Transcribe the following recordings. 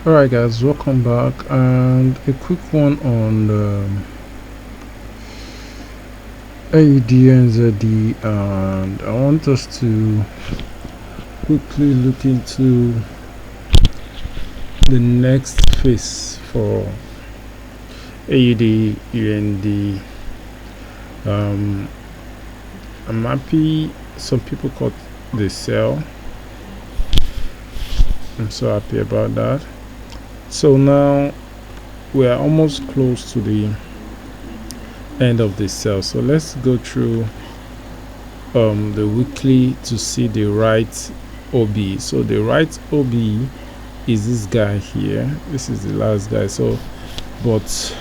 Alright guys, welcome back, and a quick one on AUDNZD, and I want us to quickly look into the next phase for AUD UND. I'm happy some people caught the sell. I'm so happy about that. So now we are almost close to the end of the sell, so let's go through the weekly to see the right OB. So the right OB is this guy here. This is the last guy. So but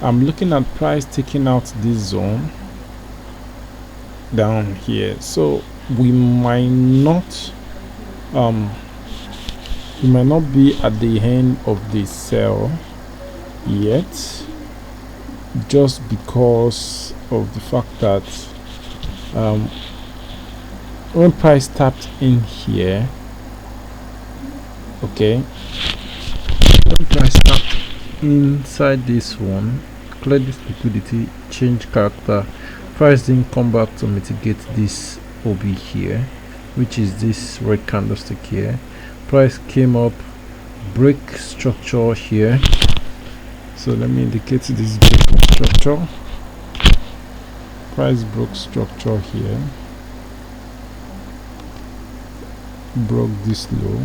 I'm looking at price taking out this zone down here, so we might not be at the end of the sell yet, just because of the fact that when price tapped in here, okay, when price tapped inside this one, clear this liquidity, change character, price didn't come back to mitigate this OB here, which is this red candlestick here. Price came up, break structure here. So let me indicate this break structure. Price broke structure here, broke this low,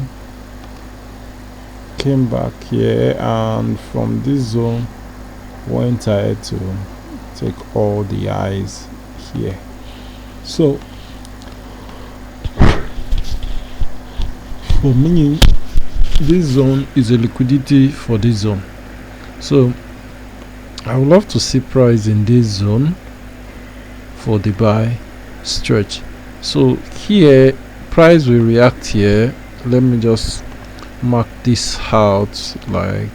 came back here, and from this zone went ahead to take all the eyes here. So for me, this zone is a liquidity for this zone, so I would love to see price in this zone for the buy stretch. So here price will react here. Let me just mark this out like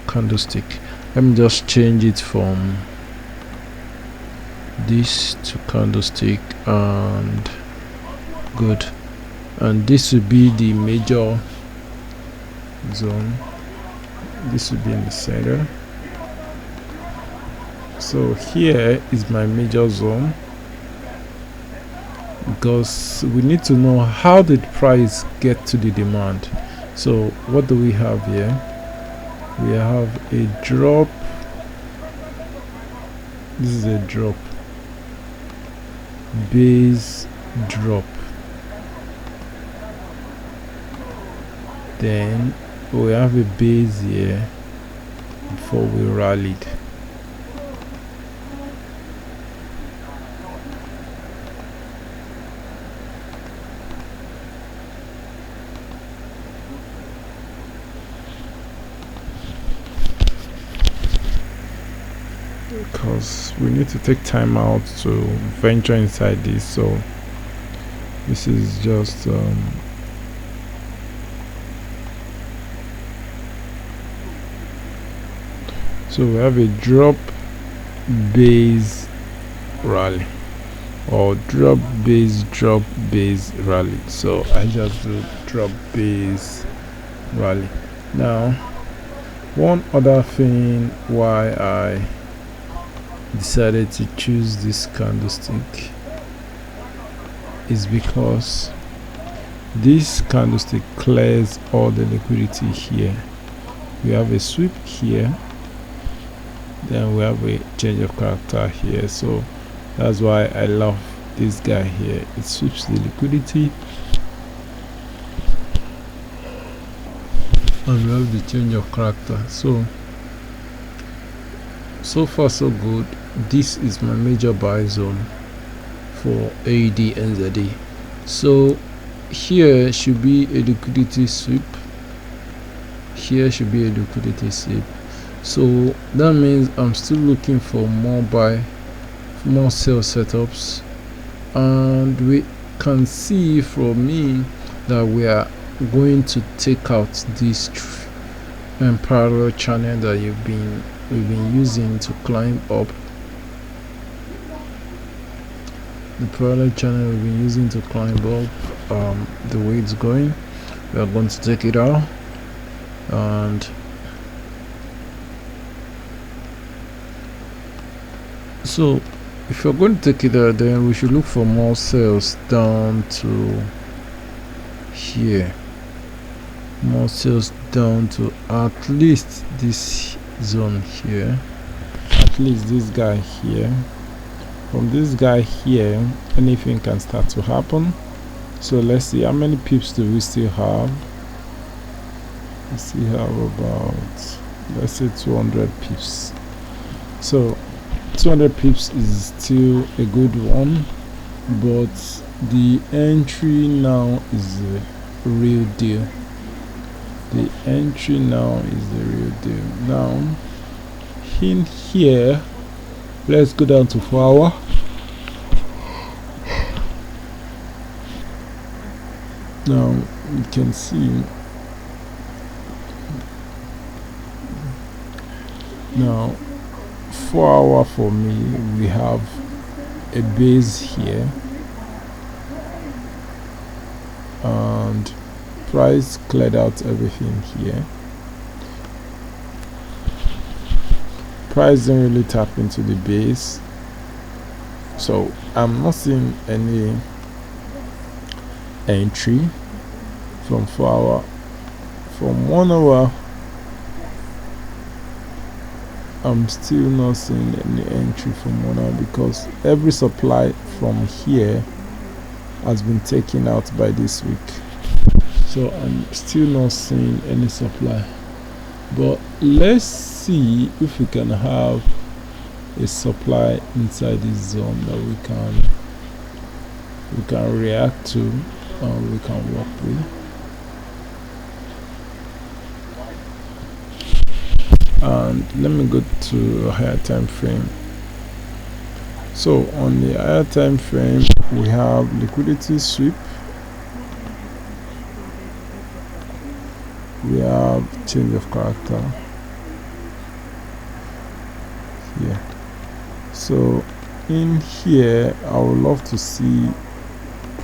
candlestick. Let me just change it from this to candlestick, and good. And this will be the major zone. This will be in the center. So here is my major zone, because we need to know how did price get to the demand. So what do we have here? We have a drop. This is a drop, base drop, then we have a base here before we rallied. Because we need to take time out to venture inside this, so this is just so we have a drop base rally, or drop base rally. So I just do drop base rally. Now one other thing why I decided to choose this candlestick is because this candlestick clears all the liquidity here. We have a sweep here, then we have a change of character here. So that's why I love this guy here. It sweeps the liquidity, and we have the change of character. So far so good. This is my major buy zone for AUDNZD. So here should be a liquidity sweep, here should be a liquidity sweep. So that means I'm still looking for more sell setups, and we can see from me that we are going to take out this parallel channel that we've been using to climb up. The parallel channel we've been using to climb up, the way it's going, We are going to take it out, and so if you're going to take it out, then we should look for more sales down to here, more sales down to at least this zone here, at least this guy here. From this guy here, anything can start to happen. So let's see, how many pips do we still have? We still have about, let's say, 200 pips. So 200 pips is still a good one, but the entry now is the real deal. The entry now is the real deal. Now in here, let's go down to 4 hour. Now you can see, now 4 hour for me, we have a base here, and price cleared out everything here. Price didn't really tap into the base, so I'm not seeing any entry from 4 hour. From 1 hour, I'm still not seeing any entry from 1 hour, because every supply from here has been taken out by this week. So I'm still not seeing any supply. But let's see if we can have a supply inside this zone that we can react to and we can work with. And let me go to a higher time frame. So on the higher time frame, we have liquidity sweep, we have change of character here. So in here, I would love to see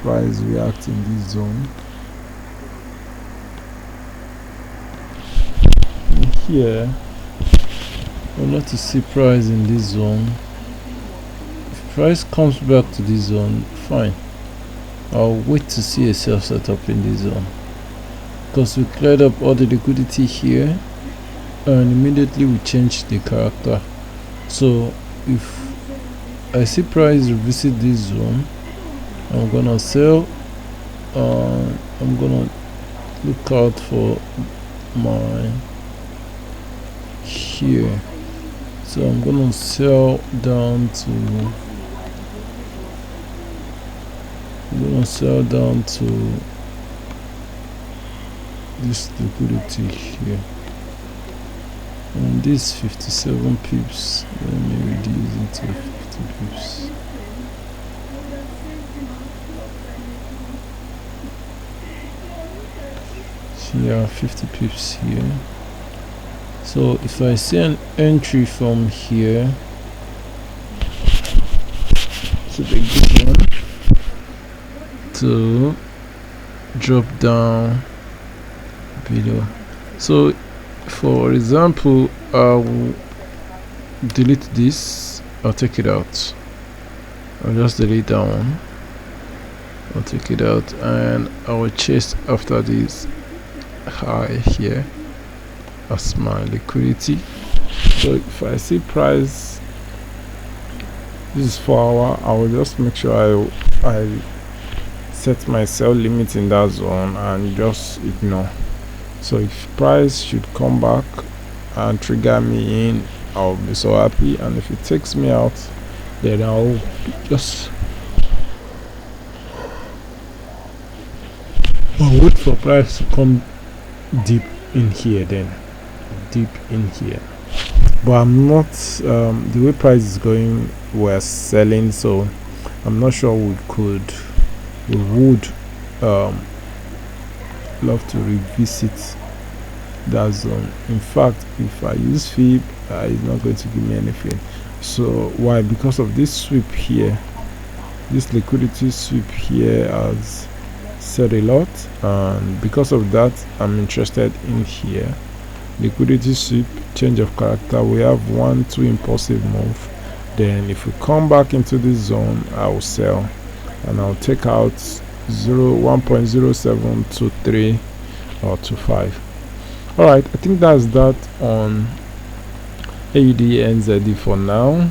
price react in this zone. In here, I would love to see price in this zone. If price comes back to this zone, fine. I'll wait to see a sell setup in this zone, because we cleared up all the liquidity here and immediately we changed the character. So if I see price revisit this zone, I'm gonna sell. I'm gonna look out for my here. So I'm gonna sell down to, this liquidity here, and this 57 pips. Let me reduce it to 50 pips. Here, 50 pips here. So if I see an entry from here, should be a good one to drop down below. So for example, I'll delete this, I'll take it out, I'll just delete that one, I'll take it out, and I will chase after this high here as my liquidity. So if I see price, this is 4 hour, I will just make sure I set my sell limit in that zone and just ignore. So if price should come back and trigger me in, I'll be so happy, and if it takes me out, then I'll just wait for price to come deep in here, then deep in here. But I'm not, the way price is going, we're selling, so I'm not sure we would love to revisit that zone. In fact, if I use FIB, it's not going to give me anything. So why? Because of this sweep here, this liquidity sweep here has sell a lot, and because of that I'm interested in here. Liquidity sweep, change of character. We have 1-2 impulsive move. Then if we come back into this zone, I will sell and I'll take out 1.0723 or 25. All right, I think that's that on AUDNZD for now.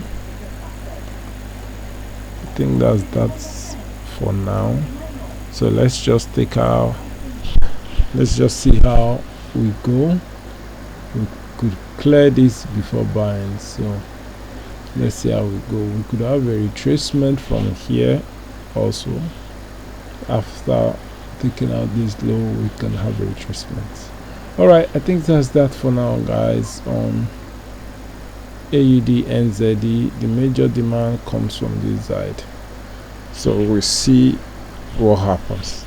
I think that's that for now. So let's just see how we go. We could clear this before buying, so let's see how we go. We could have a retracement from here also. After taking out this low, we can have a retracement. All right, I think that's that for now, guys. On AUDNZD, the major demand comes from this side, so we'll see what happens.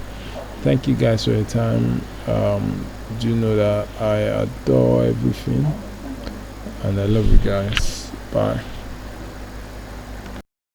Thank you guys for your time. Do you know that I adore everything and I love you guys. Bye.